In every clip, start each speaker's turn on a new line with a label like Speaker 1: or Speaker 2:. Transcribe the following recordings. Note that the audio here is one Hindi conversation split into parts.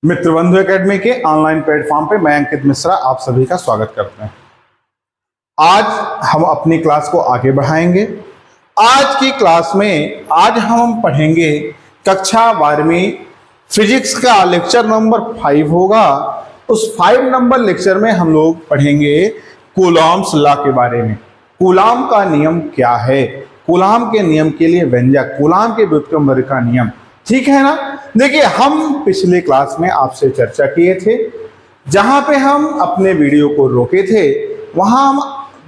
Speaker 1: मित्र बंधु एकेडमी के ऑनलाइन प्लेटफॉर्म पे मैं अंकित मिश्रा आप सभी का स्वागत करते हैं। आज हम अपनी क्लास को आगे बढ़ाएंगे। आज की क्लास में आज हम पढ़ेंगे कक्षा 12वीं फिजिक्स का लेक्चर नंबर 5 होगा। उस 5 नंबर लेक्चर में हम लोग पढ़ेंगे कूलॉम्स लॉ के बारे में। कूलॉम का नियम क्या है, कूलॉम के नियम के लिए व्यंजक, कूलॉम के व्युत्क्रम वर्ग का नियम, ठीक है ना। देखिए, हम पिछले क्लास में आपसे चर्चा किए थे, जहां पे हम अपने वीडियो को रोके थे वहां हम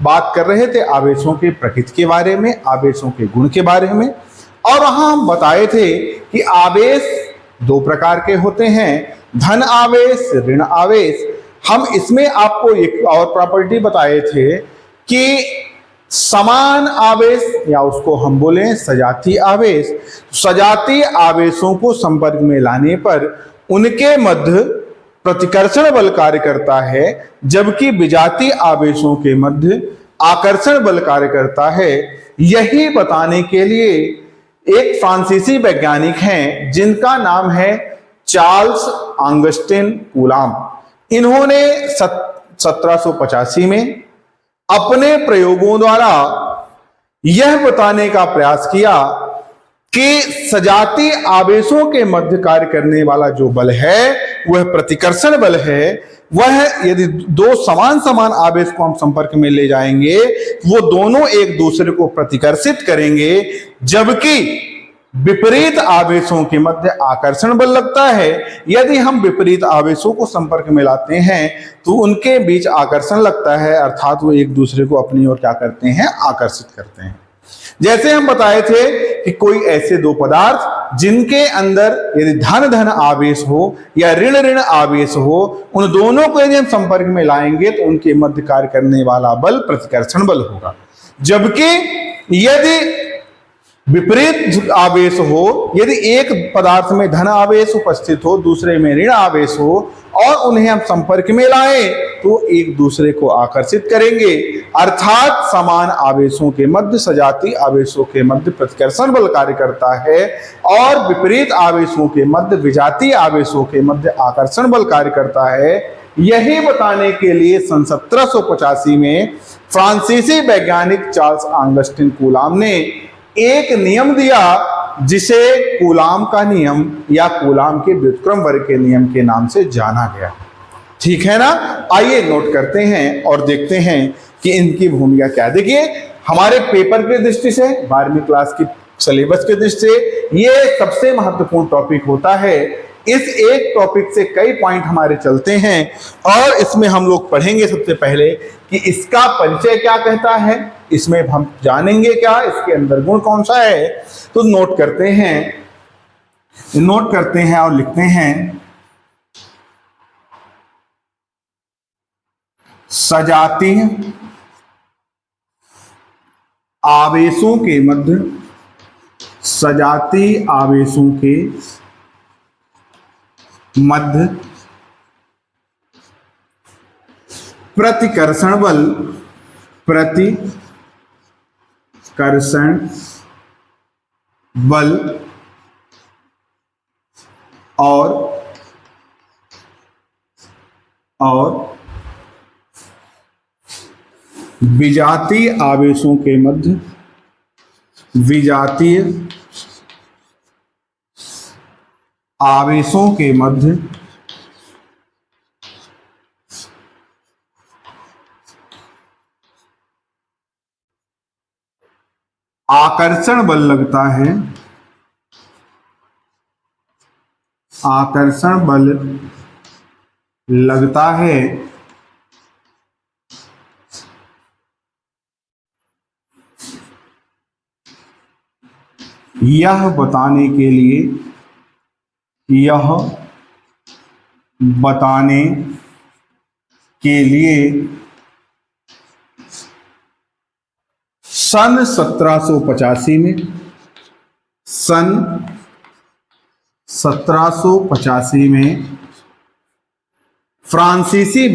Speaker 1: बात कर रहे थे आवेशों के प्रकृति के बारे में, आवेशों के गुण के बारे में। और वहां हम बताए थे कि आवेश दो प्रकार के होते हैं, धन आवेश, ऋण आवेश। हम इसमें आपको एक और प्रॉपर्टी बताए थे कि समान आवेश या उसको हम बोले सजातीय आवेश, सजातीय आवेशों को संपर्क में लाने पर उनके मध्य प्रतिकर्षण बल कार्य करता है, जबकि विजातीय आवेशों के मध्य आकर्षण बल कार्य करता है। यही बताने के लिए एक फ्रांसीसी वैज्ञानिक हैं जिनका नाम है चार्ल्स ऑगस्टिन कूलॉम। इन्होंने 1785 में अपने प्रयोगों द्वारा यह बताने का प्रयास किया कि सजातीय आवेशों के मध्य कार्य करने वाला जो बल है वह प्रतिकर्षण बल है। वह यदि दो समान आवेश को हम संपर्क में ले जाएंगे वो दोनों एक दूसरे को प्रतिकर्षित करेंगे, जबकि विपरीत आवेशों के मध्य आकर्षण बल लगता है। यदि हम विपरीत आवेशों को संपर्क में लाते हैं तो उनके बीच आकर्षण लगता है, अर्थात वो एक दूसरे को अपनी ओर क्या करते हैं, आकर्षित करते हैं। जैसे हम बताए थे कि कोई ऐसे दो पदार्थ जिनके अंदर यदि धन आवेश हो या ऋण आवेश हो, उन दोनों को यदि हम संपर्क में लाएंगे तो उनके मध्य कार्य करने वाला बल प्रतिकर्षण बल होगा। जबकि यदि विपरीत आवेश हो, यदि एक पदार्थ में धन आवेश उपस्थित हो, दूसरे में ऋण आवेश हो और उन्हें हम संपर्क में लाएं तो एक दूसरे को आकर्षित करेंगे, अर्थात समान आवेशों के मध्य, सजातीय आवेशों के मध्य प्रतिकर्षण बल कार्य करता है और विपरीत आवेशों के मध्य, विजातीय आवेशों के मध्य आकर्षण बल कार्य करता है। यही बताने के लिए सन 1785 में फ्रांसीसी वैज्ञानिक चार्ल्स ऑगस्टिन कूलॉम ने एक नियम दिया जिसे कूलॉम का नियम या कूलॉम के व्युत्क्रम वर्ग के नियम के नाम से जाना गया, ठीक है ना। आइए नोट करते हैं और देखते हैं कि इनकी भूमिका क्या है। देखिए, हमारे पेपर की दृष्टि से, 12वीं क्लास की सिलेबस की दृष्टि से ये सबसे महत्वपूर्ण टॉपिक होता है। इस एक टॉपिक से कई पॉइंट हमारे चलते हैं और इसमें हम लोग पढ़ेंगे सबसे पहले कि इसका परिचय क्या कहता है, इसमें हम जानेंगे क्या, इसके अंदर गुण कौन सा है। तो नोट करते हैं और लिखते हैं, सजातीय आवेशों के मध्य, सजातीय आवेशों के मध्य प्रतिकर्षण बल, प्रतिकर्षण बल और विजातीय आवेशों के मध्य, विजातीय आवेशों के मध्य आकर्षण बल लगता है, आकर्षण बल लगता है। यह बताने के लिए सन 1785 में फ्रांसीसी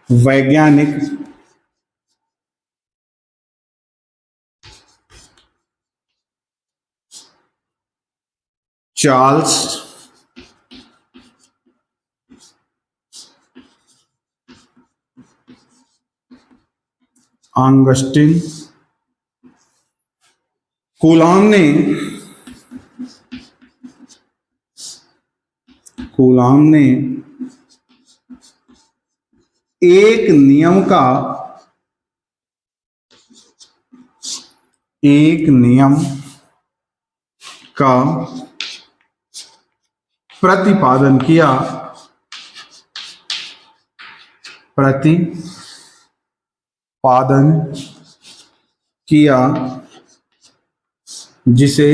Speaker 1: वैज्ञानिक चार्ल्स ऑगस्टिन कूलाम ने एक नियम का प्रतिपादन किया जिसे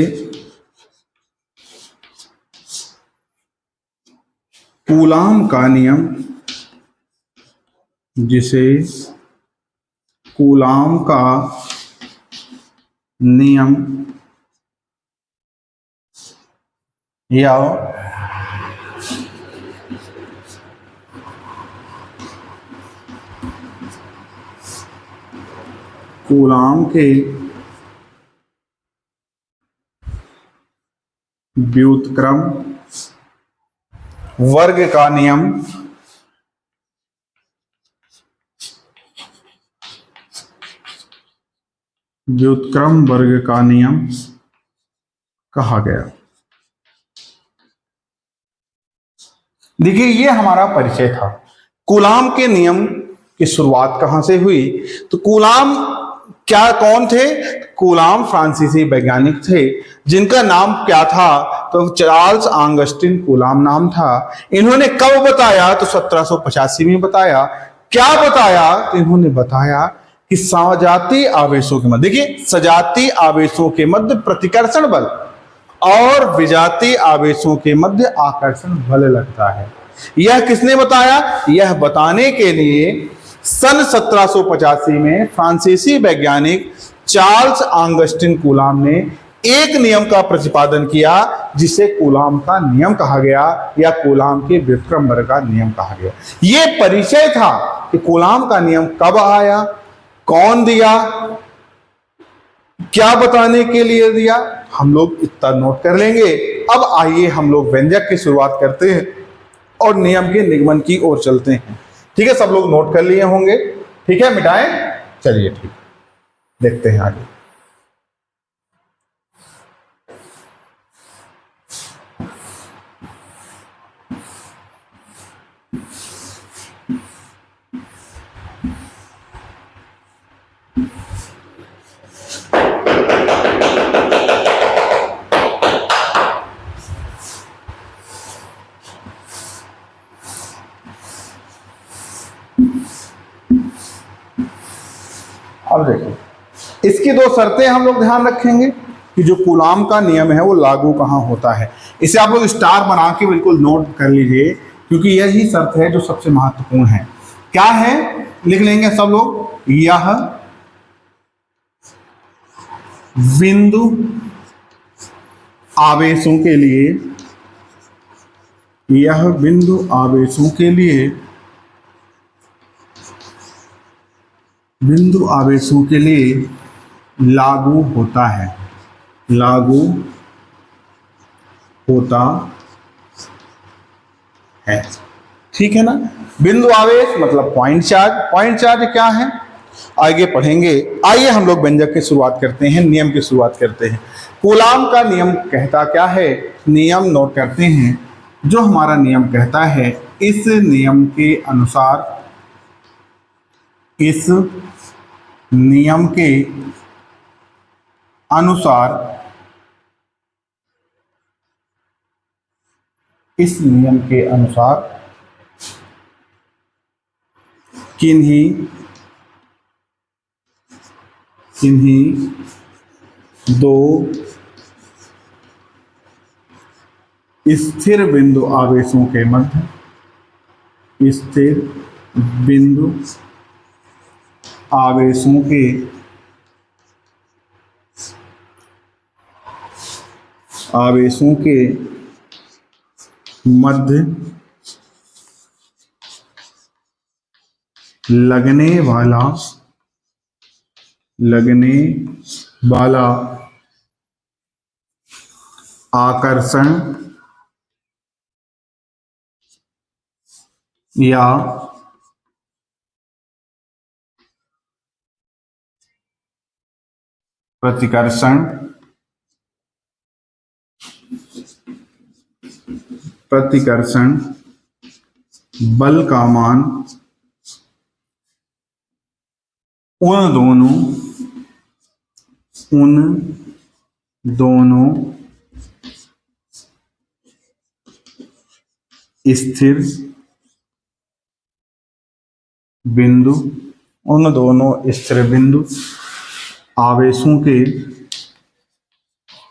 Speaker 1: कूलाम का नियम या कूलाम के व्युत्क्रम वर्ग का नियम कहा गया। देखिए, ये हमारा परिचय था। कूलाम के नियम की शुरुआत कहां से हुई? तो कूलाम कौन थे? कूलाम फ्रांसीसी वैज्ञानिक थे जिनका नाम क्या था? तो चार्ल्स ऑगस्टिन कूलाम नाम था। इन्होंने कब बताया? तो 1785 में बताया। क्या बताया? तो इन्होंने बताया कि सजातीय आवेशों के मध्य, देखिए, सजातीय आवेशों के मध्य प्रतिकर्षण बल और विजातीय आवेशों के मध्य आकर्षण बल लगता है। यह किसने बताया? यह बताने के लिए सन 1785 में फ्रांसीसी वैज्ञानिक चार्ल्स ऑगस्टिन कूलाम ने एक नियम का प्रतिपादन किया जिसे कूलाम का नियम कहा गया या कूलाम के व्युत्क्रम वर्ग का नियम कहा गया। यह परिचय था कि कूलाम का नियम कब आया, कौन दिया, क्या बताने के लिए दिया, हम लोग इतना नोट कर लेंगे। अब आइए हम लोग व्यंजक की शुरुआत करते हैं और नियम के निगमन की ओर चलते हैं। ठीक है, सब लोग नोट कर लिए होंगे। ठीक है, मिटाएं। चलिए, ठीक, देखते हैं आगे। अब देखिए, इसकी दो शर्तें हम लोग ध्यान रखेंगे कि जो कूलाम का नियम है वो लागू कहां होता है। इसे आप लोग स्टार बना के बिल्कुल नोट कर लीजिए, क्योंकि यही शर्त है जो सबसे महत्वपूर्ण है। क्या है? लिख लेंगे सब लोग। यह बिंदु आवेशों के लिए लागू होता है। ठीक है ना? बिंदु आवेश मतलब पॉइंट चार्ज। पॉइंट चार्ज क्या है आगे पढ़ेंगे। आइए हम लोग व्यंजक की शुरुआत करते हैं, नियम की शुरुआत करते हैं। कूलाम का नियम कहता क्या है? नियम नोट करते हैं। जो हमारा नियम कहता है, इस नियम के अनुसार किन्हीं दो स्थिर बिंदु आवेशों के मध्य लगने वाला आकर्षण या प्रतिकर्षण बल का मान उन दोनों स्थिर बिंदु आवेशों के गुणनफल के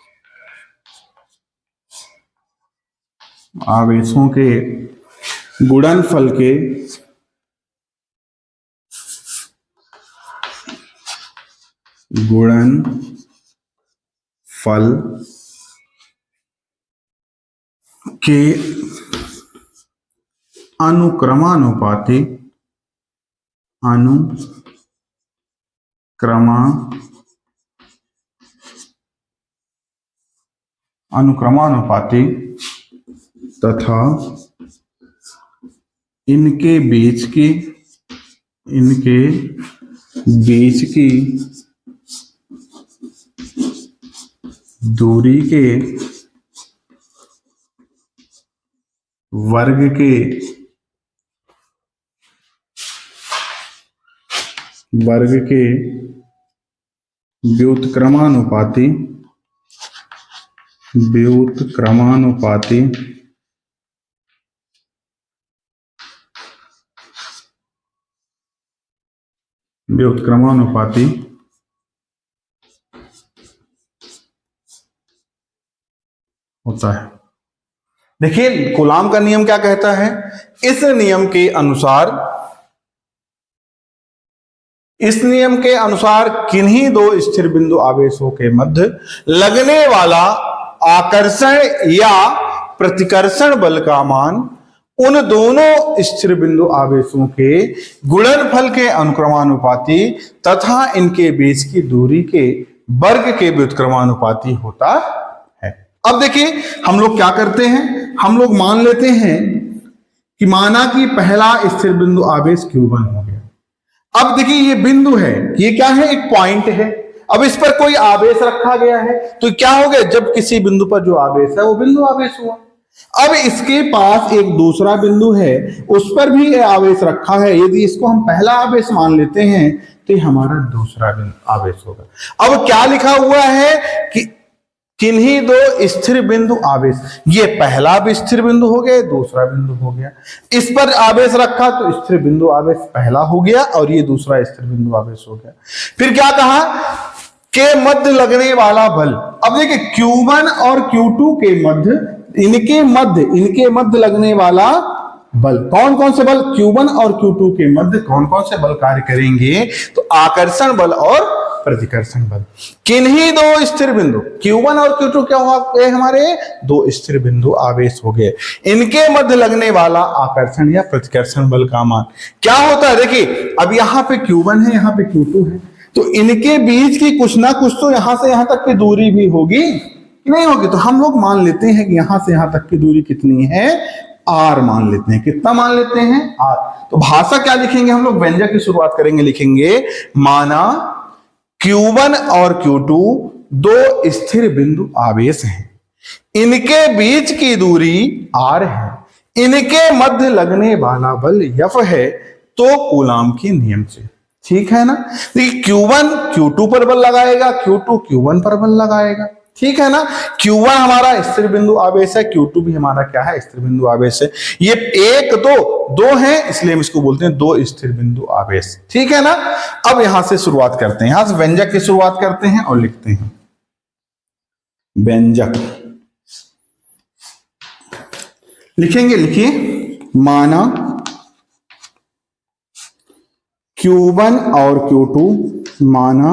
Speaker 1: अनुक्रमानुपाती तथा इनके बीच की दूरी के वर्ग के व्युत्क्रमानुपाती होता है। देखिए कूलाम का नियम क्या कहता है। इस नियम के अनुसार किन्हीं दो स्थिर बिंदु आवेशों के मध्य लगने वाला आकर्षण या प्रतिकर्षण बल का मान उन दोनों स्थिर बिंदु आवेशों के गुणनफल के अनुक्रमानुपाती तथा इनके बीच की दूरी के वर्ग के व्युत्क्रमानुपाती होता है। अब देखिए हम लोग क्या करते हैं, हम लोग मान लेते हैं कि माना कि पहला स्थिर बिंदु आवेश Q1 हो गया। अब देखिए ये बिंदु है, ये क्या है, एक पॉइंट है। अब इस पर कोई आवेश रखा गया है तो क्या हो गया, जब किसी बिंदु पर जो आवेश है वो बिंदु आवेश हुआ। अब इसके पास एक दूसरा बिंदु है, उस पर भी आवेश रखा है। यदि इसको हम पहला आवेश मान लेते हैं तो हमारा दूसरा बिंदु आवेश होगा। अब क्या लिखा हुआ है कि किन्हीं दो स्थिर बिंदु आवेश, ये पहला भी स्थिर बिंदु हो गया, दूसरा बिंदु हो गया। इस पर आवेश रखा तो स्थिर बिंदु आवेश पहला हो गया और ये दूसरा स्थिर बिंदु आवेश हो गया। फिर क्या कहा के मध्य लगने वाला बल। अब देखिए Q1 और Q2 के मध्य, इनके मध्य लगने वाला बल, कौन कौन से बल, Q1 और Q2 के मध्य कौन कौन से बल कार्य करेंगे, तो आकर्षण बल और प्रतिकर्षण बल। किन्हीं दो स्थिर बिंदु Q1 और Q2 क्या हो गए, हमारे दो स्थिर बिंदु आवेश हो गए। इनके मध्य लगने वाला आकर्षण या प्रतिकर्षण बल का मान क्या होता है। देखिए अब यहां पे Q1 है, यहां पे Q2 है, तो इनके बीच की कुछ ना कुछ तो यहां से यहां तक की दूरी भी होगी, नहीं होगी। तो हम लोग मान लेते हैं कि यहां से यहां तक की दूरी कितनी है, R मान लेते हैं। कितना मान लेते हैं, R। तो भाषा क्या लिखेंगे हम लोग, व्यंजक की शुरुआत करेंगे, लिखेंगे माना Q1 और Q2 दो स्थिर बिंदु आवेश हैं, इनके बीच की दूरी R है, इनके मध्य लगने वाला बल F है, तो कूलाम के नियम से, ठीक है ना। देखिए Q1 Q2 पर बल लगाएगा, Q2 Q1 पर बल लगाएगा, ठीक है ना। Q1 हमारा स्थिर बिंदु आवेश है, Q2 भी हमारा क्या है, स्थिर बिंदु आवेश है। ये एक दो है, इसलिए हम इसको बोलते हैं दो स्थिर बिंदु आवेश, ठीक है ना। अब यहां से शुरुआत करते हैं, यहां से व्यंजक की शुरुआत करते हैं और लिखते हैं व्यंजक। लिखेंगे, लिखिए माना Q1 और Q2, माना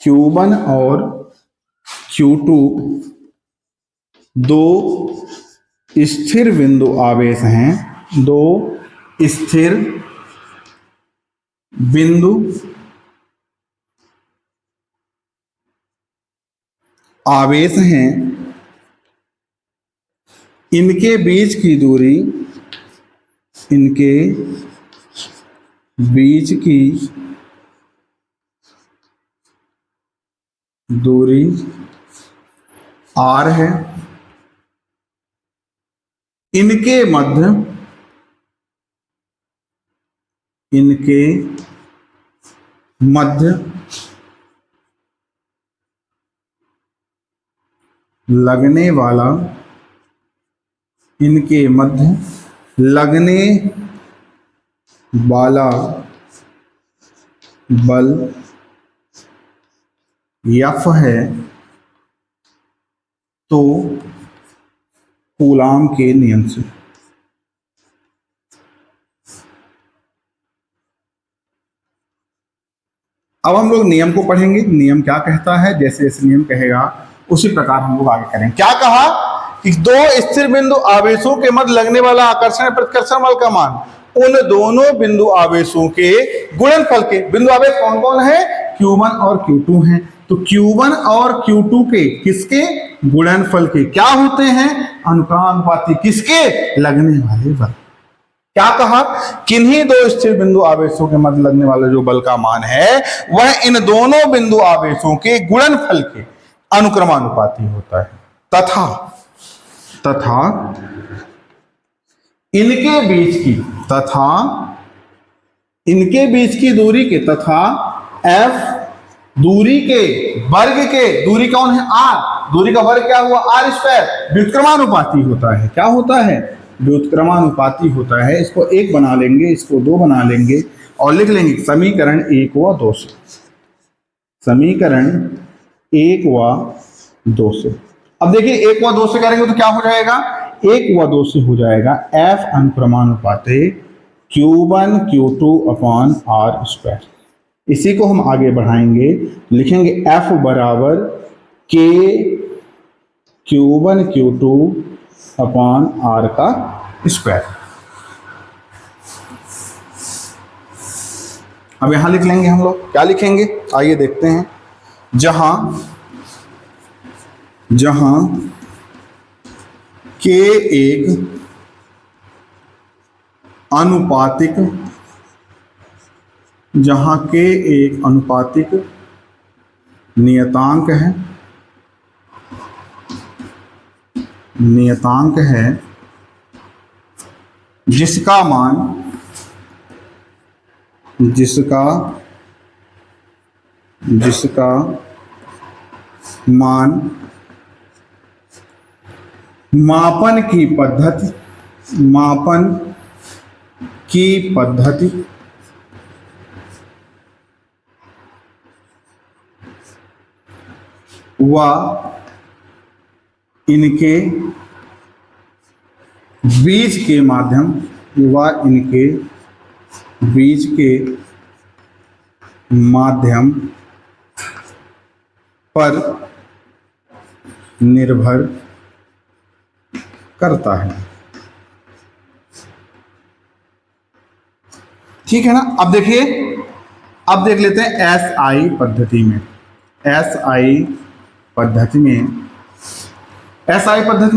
Speaker 1: Q1 और Q2 दो स्थिर बिंदु आवेश हैं, दो स्थिर बिंदु आवेश हैं, इनके बीच की दूरी, इनके बीच की दूरी r है। इनके मध्य, इनके मध्य लगने वाला, इनके मध्य लगने वाला बल F है, तो कूलाम के नियम से। अब हम लोग नियम को पढ़ेंगे। नियम क्या कहता है, जैसे जैसे नियम कहेगा उसी प्रकार हम लोग आगे करेंगे। क्या कहा कि दो स्थिर बिंदु आवेशों के मध्य लगने वाला आकर्षण प्रतिकर्षण बल का मान उन दोनों बिंदु आवेशों के गुणनफल के, बिंदु आवेश कौन कौन है, Q1 और Q2 हैं, तो Q1 और Q2 के किसके गुणनफल के क्या होते हैं, अनुपाती, किसके, लगने वाले बल। क्या कहा, किन्हीं दो स्थिर बिंदु आवेशों के मध्य लगने वाला जो बल का मान है वह इन दोनों बिंदु आवेशों के गुणनफल के अनुक्रमानुपाती होता है, तथा इनके बीच की, तथा इनके बीच की दूरी के, तथा F दूरी के वर्ग के, दूरी कौन है, r, दूरी का वर्ग क्या हुआ, r स्क्वायर, व्युत्क्रमानुपाती होता है। क्या होता है, व्युत्क्रमानुपाती होता है। इसको 1 बना लेंगे, इसको 2 बना लेंगे और लिख लेंगे समीकरण 1 व 2 से, समीकरण 1 व 2 से। अब देखिए 1 व 2 से करेंगे तो क्या हो जाएगा, 1 व 2 से हो जाएगा F अनुक्रमानुपाते Q1 Q2 upon R square. इसी को हम आगे बढ़ाएंगे, लिखेंगे F बराबर K Q1 Q2 upon R का स्क्वायर। अब यहां लिख लेंगे हम लोग, क्या लिखेंगे, आइए देखते हैं। जहां K एक अनुपातिक, जहां K एक अनुपातिक नियतांक है, नियतांक है जिसका मान, जिसका मान मापन की पद्धति व इनके बीज के माध्यम, इनके बीज के माध्यम पर निर्भर करता है। ठीक है ना। अब देखिए, अब देख लेते हैं SI पद्धति में। SI पद्धति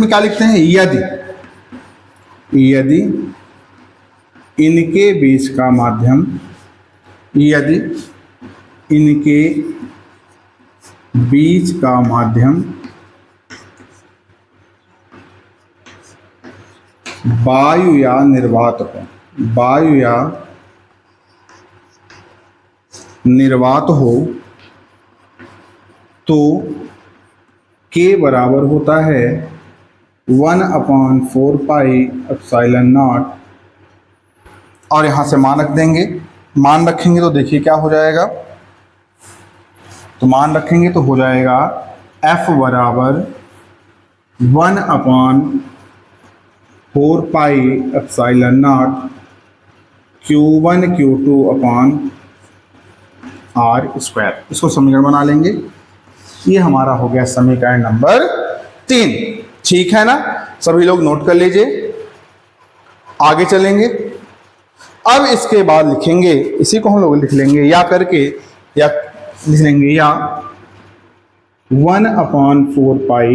Speaker 1: में क्या लिखते हैं, यदि इनके बीच का माध्यम, यदि इनके बीच का माध्यम वायु या निर्वात हो तो K बराबर होता है 1/4 पाई एप्सिलॉन नॉट, और यहां से मानक देंगे, मान रखेंगे तो देखिए क्या हो जाएगा, तो मान रखेंगे तो हो जाएगा F बराबर 1/4 pi epsilon not Q1 Q2 upon R square. इसको समीकरण बना लेंगे। ये हमारा हो गया समीकरण नंबर 3। ठीक है ना, सभी लोग नोट कर लीजिए। आगे चलेंगे। अब इसके बाद लिखेंगे, इसी को हम लोग लिख लेंगे या करके, या लिख लेंगे या 1/4 पाई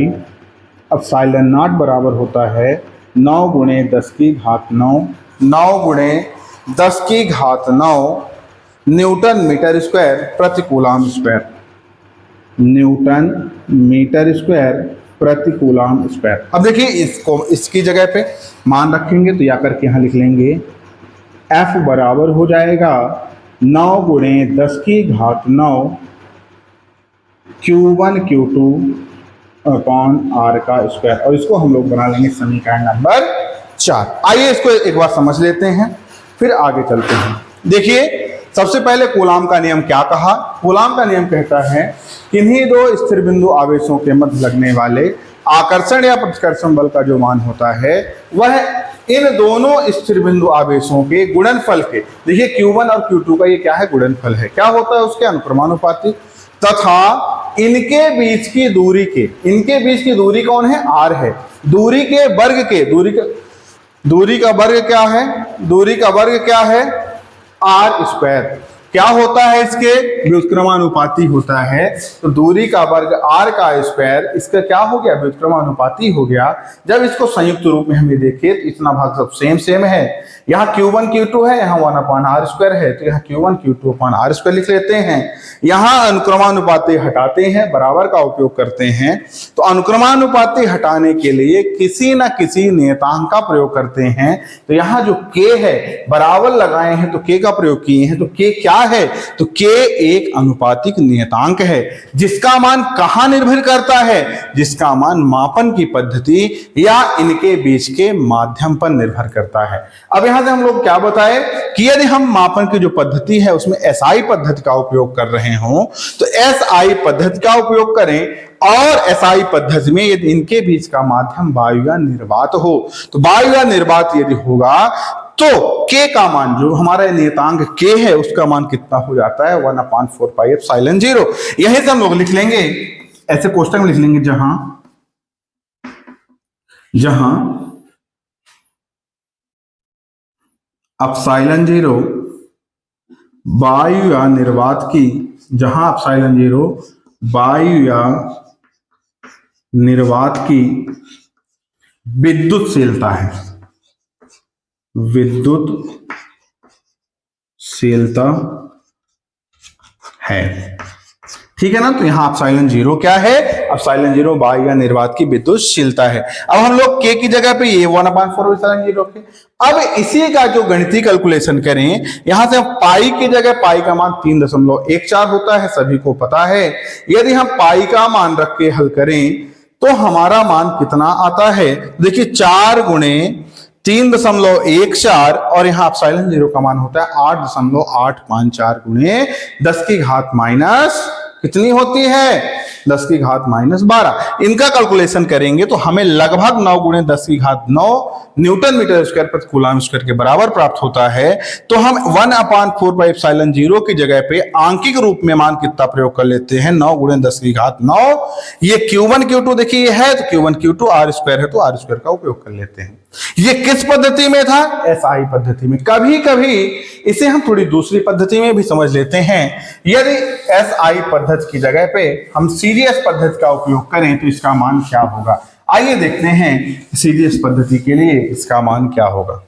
Speaker 1: एप्सिलॉन नॉट बराबर होता है 9 गुणे 10 की घात 9, 9 गुणे 10 की घात 9 न्यूटन मीटर स्क्वायर प्रति coulomb square, newton metre square प्रति कूलम स्क्वायर। अब देखिए इसको इसकी जगह पे मान रखेंगे तो या करके यहाँ लिख लेंगे F बराबर हो जाएगा 9 गुणे 10 की घात 9 Q1 Q2 अपॉन R का स्क्वायर, और इसको हम लोग बना लेंगे समीकरण नंबर 4। आइए इसको एक बार समझ लेते हैं फिर आगे चलते हैं। देखिए सबसे पहले कूलम का नियम क्या कहा। कूलम का नियम कहता है किन्हीं दो स्थिर बिंदु आवेशों के मध्य लगने वाले आकर्षण या प्रतिकर्षण बल का जो मान होता है वह इन दोनों स्थिर बिंदु आवेशों के गुणनफल के, देखिए Q1 और Q2 का ये क्या है, गुणनफल है। क्या होता है, उसके अनुक्रमानुपाती, तथा इनके बीच की दूरी के, इनके बीच की दूरी कौन है, R है। दूरी के वर्ग के, दूरी का वर्ग क्या है, दूरी का वर्ग क्या है, R स्क्वायर। क्या होता है, इसके व्युत्क्रमानुपाती होता है। तो दूरी का वर्ग R का स्क्वायर इसका क्या हो गया, व्युत्क्रमानुपाती हो गया। जब इसको संयुक्त रूप में हमें देखें तो इतना भाग सब सेम सेम है। यहाँ Q1 Q2 है, यहाँ 1/r स्क्वायर है, तो यहाँ Q1 Q2 upon R square लिख लेते हैं। यहाँ अनुक्रमानुपाती हटाते हैं, बराबर का उपयोग करते हैं। तो अनुक्रमानुपाती हटाने के लिए किसी न किसी नियतांक का प्रयोग करते हैं। तो यहाँ जो K है बराबर लगाए हैं तो K का प्रयोग किए हैं। तो K क्या है, तो K एक अनुपातिक नियतांक है जिसका मान कहां निर्भर करता है, जिसका मान मापन की पद्धति या इनके बीच के माध्यम पर निर्भर करता है। अब यहां से हम लोग क्या बताए कि यदि हम मापन की जो पद्धति है उसमें SI पद्धति का उपयोग कर रहे हो तो SI पद्धति का उपयोग करें, और SI पद्धति में यदि इनके बीच का माध्यम वायु या निर्वात हो, तो वायु या निर्वात यदि होगा तो K का मान, जो हमारा नियतांक K है, उसका मान कितना हो जाता है, 1/4 पाई एप्सिलॉन 0। यही से हम लोग लिख लेंगे, ऐसे कोष्टक में लिख लेंगे जहां एप्सिलॉन 0 वायु या निर्वात की, जहां एप्सिलॉन 0 वायु या निर्वात की विद्युतशीलता है, विद्युतशीलता है, ठीक है ना। तो यहां एप्सिलॉन 0 क्या है, एप्सिलॉन 0 वायु या निर्वात की विद्युतशीलता है। अब हम लोग K की जगह पे ये 1/4 एप्सिलॉन 0 रखें। अब इसी का जो गणितीय कैलकुलेशन करें, यहां से हम पाई की जगह, पाई का मान 3.14 होता है, सभी को पता है। यदि हम पाई का मान रख के हल करें तो हमारा मान कितना आता है, देखिए 4 गुणे 3.14, और यहाँ एप्सिलॉन 0 का मान होता है 8.854 गुणे 10 की घात माइनस कितनी होती है, 10 की घात माइनस 12। इनका कैलकुलेशन करेंगे तो हमें लगभग 9 गुणे 10 की घात 9 न्यूटन मीटर स्क्वायर प्रति कूलम स्क्वायर के बराबर प्राप्त होता है। तो हम 1/4 पाई एप्सिलॉन 0 की जगह पे आंकिक रूप में मान कितना प्रयोग कर लेते हैं, 9 गुणे 10 की घात 9। ये Q1 Q2 देखिए ये है, तो Q1 Q2 R स्क्वायर है, तो R स्क्वायर का उपयोग कर लेते हैं। ये किस पद्धति में था, SI पद्धति में। कभी कभी इसे हम थोड़ी दूसरी पद्धति में भी समझ लेते हैं। यदि SI पद्धति की जगह पे हम सीरीज पद्धति का उपयोग करें तो इसका मान क्या होगा, आइए देखते हैं सीरीज पद्धति के लिए इसका मान क्या होगा।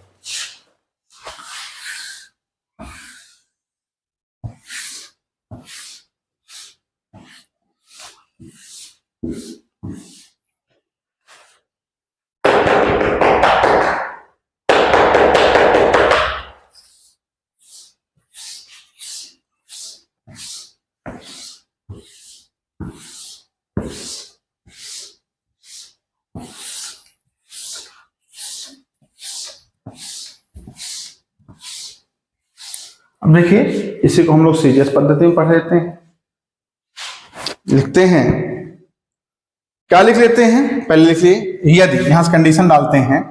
Speaker 1: अब देखिए इसी को हम लोग सीरीज पद्धति में पढ़ लेते हैं, लिखते हैं, क्या लिख लेते हैं, पहले लिखिए यदि, यहां से कंडीशन डालते हैं,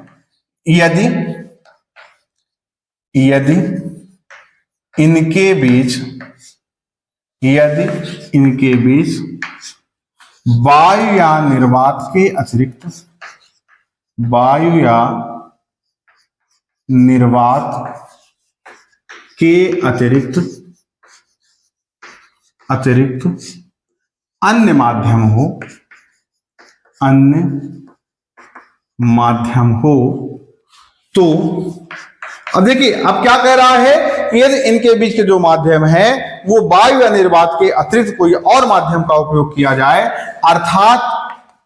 Speaker 1: यदि इनके बीच, यदि इनके बीच वायु या निर्वात के अतिरिक्त, वायु या निर्वात के अतिरिक्त अन्य माध्यम हो, अन्य माध्यम हो तो, अब देखिए अब क्या कह रहा है कि यदि इनके बीच के जो माध्यम है वो वायु या निर्वात के अतिरिक्त कोई और माध्यम का उपयोग किया जाए, अर्थात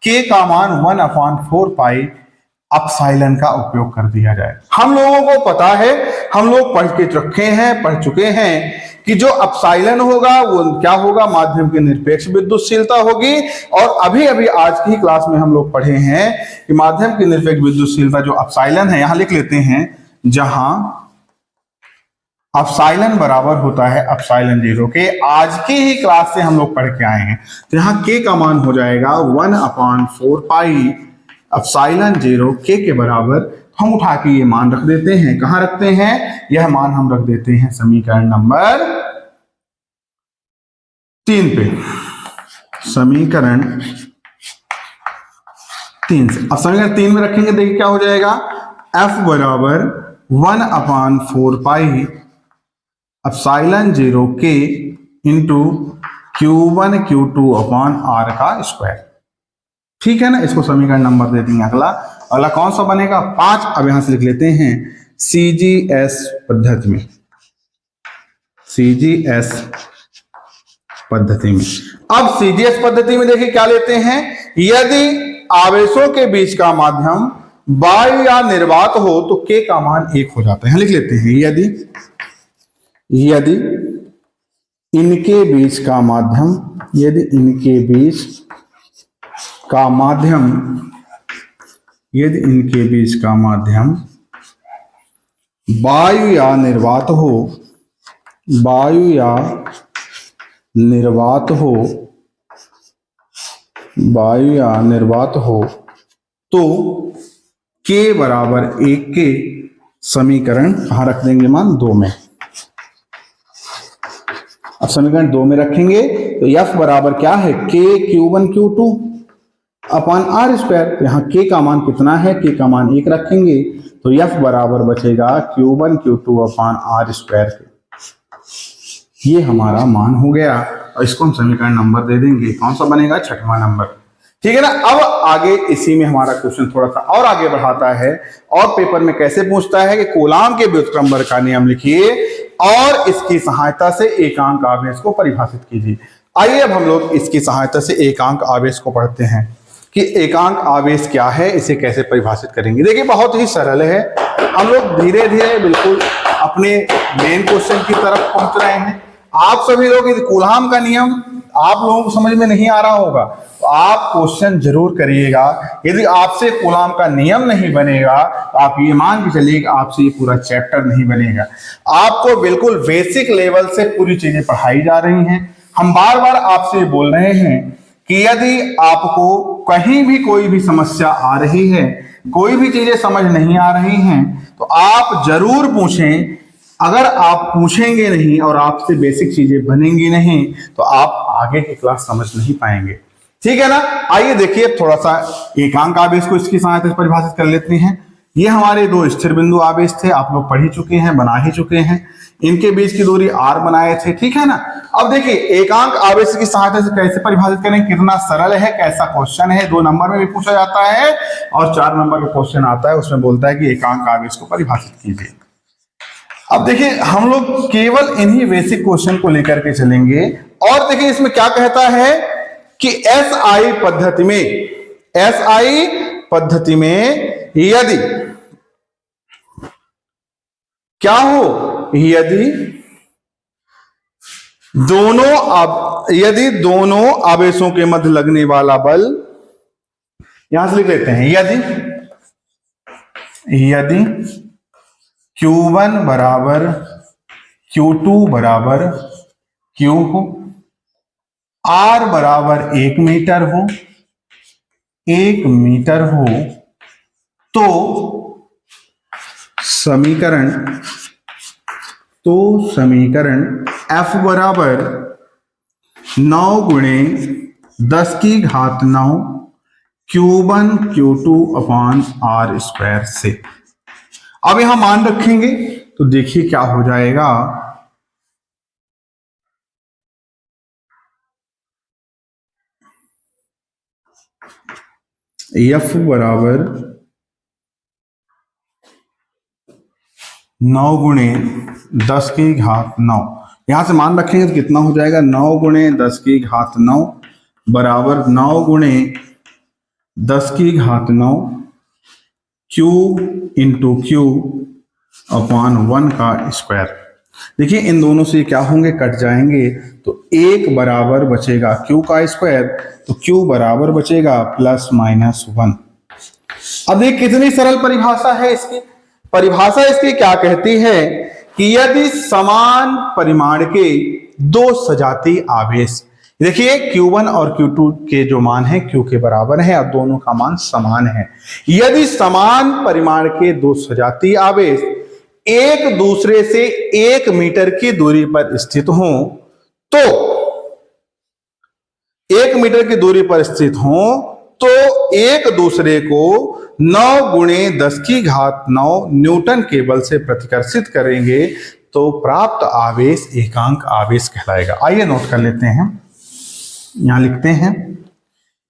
Speaker 1: के का मान 1/4 पाई अपसाइलन का उपयोग कर दिया जाए। हम लोगों को पता है, हम लोग पढ़ चुके हैं कि जो अपसाइलन होगा वो क्या होगा, माध्यम की निरपेक्ष विद्युतशीलता होगी। और अभी अभी आज की क्लास में हम लोग पढ़े हैं कि माध्यम की निरपेक्ष विद्युतशीलता जो अपसाइलन है, यहां लिख लेते हैं, जहां अपसाइलन बराबर होता है अपसाइलन 0 के। आज की ही क्लास से हम लोग पढ़ के आए हैं, तो यहां के का मान हो जाएगा 1/4 पाई अपसाइलन 0 के बराबर। हम उठा के ये मान रख देते हैं, कहां रखते हैं, यह मान हम रख देते हैं समीकरण नंबर 3 पे, समीकरण 3 से। अब समीकरण 3 में रखेंगे, देखिए क्या हो जाएगा, F बराबर 1/4 पाई अपसाइलन 0 के into Q1 Q2 upon R का स्क्वायर। ठीक है ना, इसको समीकरण नंबर दे देंगे। अगला कौन सा बनेगा, 5। अब यहां से लिख लेते हैं CGS पद्धति में, CGS पद्धति में। अब CGS पद्धति में देखिए क्या लेते हैं, यदि आवेशों के बीच का माध्यम वायु या निर्वात हो तो के का मान 1 हो जाता है। लिख लेते हैं, यदि इनके बीच का माध्यम, यदि इनके बीच का माध्यम, यदि इनके बीच का माध्यम वायु या निर्वात हो, वायु या निर्वात हो, वायु या निर्वात हो तो के बराबर 1 के समीकरण कहां रख देंगे, मान 2 में। अब समीकरण 2 में रखेंगे तो F बराबर क्या है, के Q1 Q2 upon R square. यहाँ के का मान कितना है, के का मान 1 रखेंगे तो F बराबर बचेगा Q1 Q2 upon R square के। ये हमारा मान हो गया और इसको हम समीकरण नंबर दे देंगे, कौन सा बनेगा, 6वां नंबर। ठीक है ना। अब आगे इसी में हमारा क्वेश्चन थोड़ा सा और आगे बढ़ाता है, और पेपर में कैसे पूछता है कि कूलाम के व्युत्क्रम बल का नियम लिखिए और इसकी सहायता से एकांक आवेश को परिभाषित कीजिए। आइए अब हम लोग इसकी सहायता से एकांक आवेश को पढ़ते हैं कि एकांक आवेश क्या है, इसे कैसे परिभाषित करेंगे। देखिए बहुत ही सरल है, हम लोग धीरे धीरे बिल्कुल अपने मेन क्वेश्चन की तरफ पहुंच रहे हैं। आप सभी लोग यदि कूलाम का नियम आप लोगों को समझ में नहीं आ रहा होगा तो आप क्वेश्चन जरूर करिएगा। यदि आपसे कूलाम का नियम नहीं बनेगा तो आप ये मान के चलिए आपसे ये पूरा चैप्टर नहीं बनेगा। आपको बिल्कुल बेसिक लेवल से पूरी चीजें पढ़ाई जा रही हैं। हम बार बार आपसे बोल रहे हैं कि यदि आपको कहीं भी कोई भी समस्या आ रही है, कोई भी चीजें समझ नहीं आ रही हैं, तो आप जरूर पूछें। अगर आप पूछेंगे नहीं और आपसे बेसिक चीजें बनेंगी नहीं तो आप आगे की क्लास समझ नहीं पाएंगे। ठीक है ना। आइए देखिए थोड़ा सा एकांक आवेश को इसकी सहायता से परिभाषित कर लेते हैं। ये हमारे दो स्थिर बिंदु आवेश थे, आप लोग पढ़ ही चुके हैं, बना ही चुके हैं। इनके बीच की दूरी r बनाए थे। ठीक है ना। अब देखिए एकांक आवेश की सहायता से कैसे परिभाषित करें, कितना सरल है, कैसा क्वेश्चन है। 2 नंबर में भी पूछा जाता है और 4 नंबर का क्वेश्चन आता है, उसमें बोलता है कि एकांक आवेश को परिभाषित कीजिए। अब देखिए हम लोग केवल इन्हीं बेसिक क्वेश्चन को लेकर के चलेंगे। और देखिए इसमें क्या कहता है कि SI पद्धति में, SI पद्धति में यदि क्या हो, यदि दोनों आवेशों के मध्य लगने वाला बल, यहां से लिख लेते हैं, यदि Q1 बराबर Q2 बराबर Q हो, R बराबर 1 मीटर हो, 1 मीटर हो, तो समीकरण F बराबर 9 गुणे 10 की घात 9 Q1 Q2 upon R square से। अब यहां मान रखेंगे तो देखिए क्या हो जाएगा, F बराबर 9 गुणे 10 की घात 9। यहां से मान रखेंगे तो कितना हो जाएगा, 9 गुणे 10 की घात 9 बराबर 9 गुणे 10 की घात 9 क्यू इंटू क्यू अपॉन 1 का स्क्वायर। देखिए इन दोनों से क्या होंगे, कट जाएंगे, तो 1 बराबर बचेगा क्यू का स्क्वायर, तो क्यू बराबर बचेगा प्लस माइनस 1। अब ये कितनी सरल परिभाषा है इसकी। परिभाषा इसकी क्या कहती है कि यदि समान परिमाण के दो सजातीय आवेश, देखिए Q1 और Q2 के जो मान है Q के बराबर है और दोनों का मान समान है। यदि समान परिमाण के दो सजातीय आवेश एक दूसरे से 1 मीटर की दूरी पर स्थित हों, तो 1 मीटर की दूरी पर स्थित हों तो एक दूसरे को 9 गुणे 10 की घात 9 न्यूटन के बल से प्रतिकर्षित करेंगे तो प्राप्त आवेश एकांक आवेश कहलाएगा। आइए नोट कर लेते हैं, यहां लिखते हैं,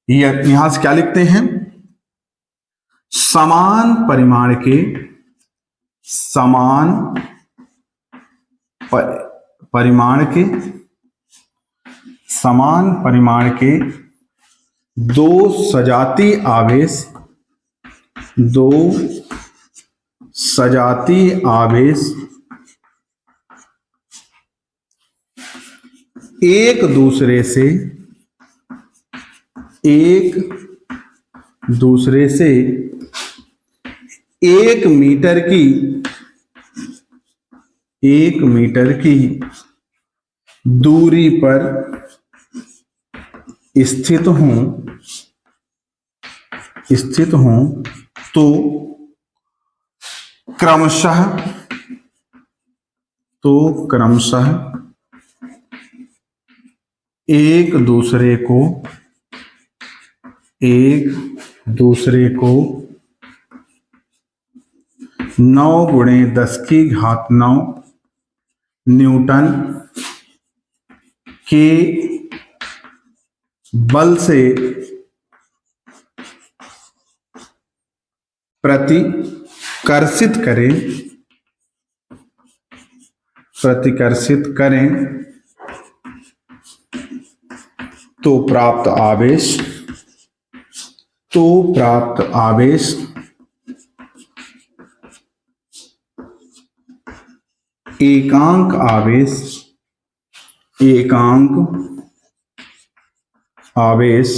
Speaker 1: यहां से क्या लिखते हैं, समान परिमाण के दो सजातीय आवेश एक दूसरे से 1 मीटर की दूरी पर स्थित हों तो क्रमशः एक दूसरे को 9 गुणे 10 की घात 9 न्यूटन के बल से प्रतिकर्षित करें तो प्राप्त आवेश एकांक आवेश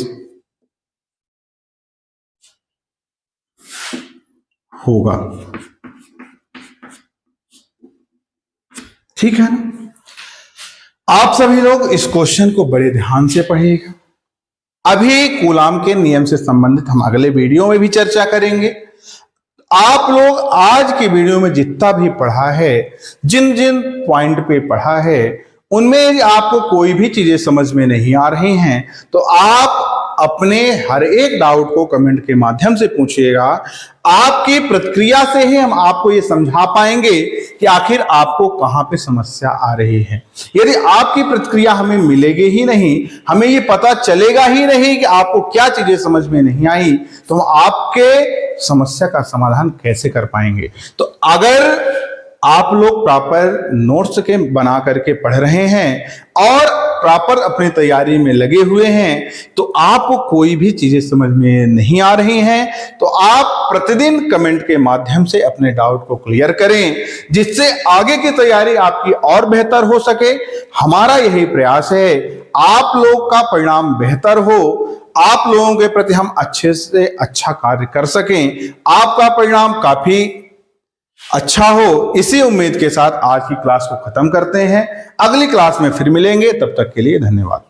Speaker 1: होगा। ठीक है ना। आप सभी लोग इस क्वेश्चन को बड़े ध्यान से पढ़िएगा। अभी कूलाम के नियम से संबंधित हम अगले वीडियो में भी चर्चा करेंगे। आप लोग आज की वीडियो में जितना भी पढ़ा है, जिन जिन पॉइंट पे पढ़ा है, उनमें आपको कोई भी चीजें समझ में नहीं आ रही हैं तो आप अपने हर एक डाउट को कमेंट के माध्यम से पूछिएगा। आपकी प्रतिक्रिया से ही हम आपको ये समझा पाएंगे कि आखिर आपको कहां पे समस्या आ रही है। यदि आपकी प्रतिक्रिया हमें मिलेगी ही नहीं, हमें ये पता चलेगा ही नहीं कि आपको क्या चीजें समझ में नहीं आई, तो हम आपके समस्या का समाधान कैसे कर पाएंगे। तो अगर आप लोग प्रॉपर नोट्स के बना करके पढ़ रहे हैं और प्रॉपर अपनी तैयारी में लगे हुए हैं, तो आपको कोई भी चीजें समझ में नहीं आ रही हैं तो आप प्रतिदिन कमेंट के माध्यम से अपने डाउट को क्लियर करें, जिससे आगे की तैयारी आपकी और बेहतर हो सके। हमारा यही प्रयास है आप लोग का परिणाम बेहतर हो, आप लोगों के प्रति हम अच्छे से अच्छा कार्य कर सकें, आपका परिणाम काफी अच्छा हो। इसी उम्मीद के साथ आज की क्लास को खत्म करते हैं। अगली क्लास में फिर मिलेंगे, तब तक के लिए धन्यवाद।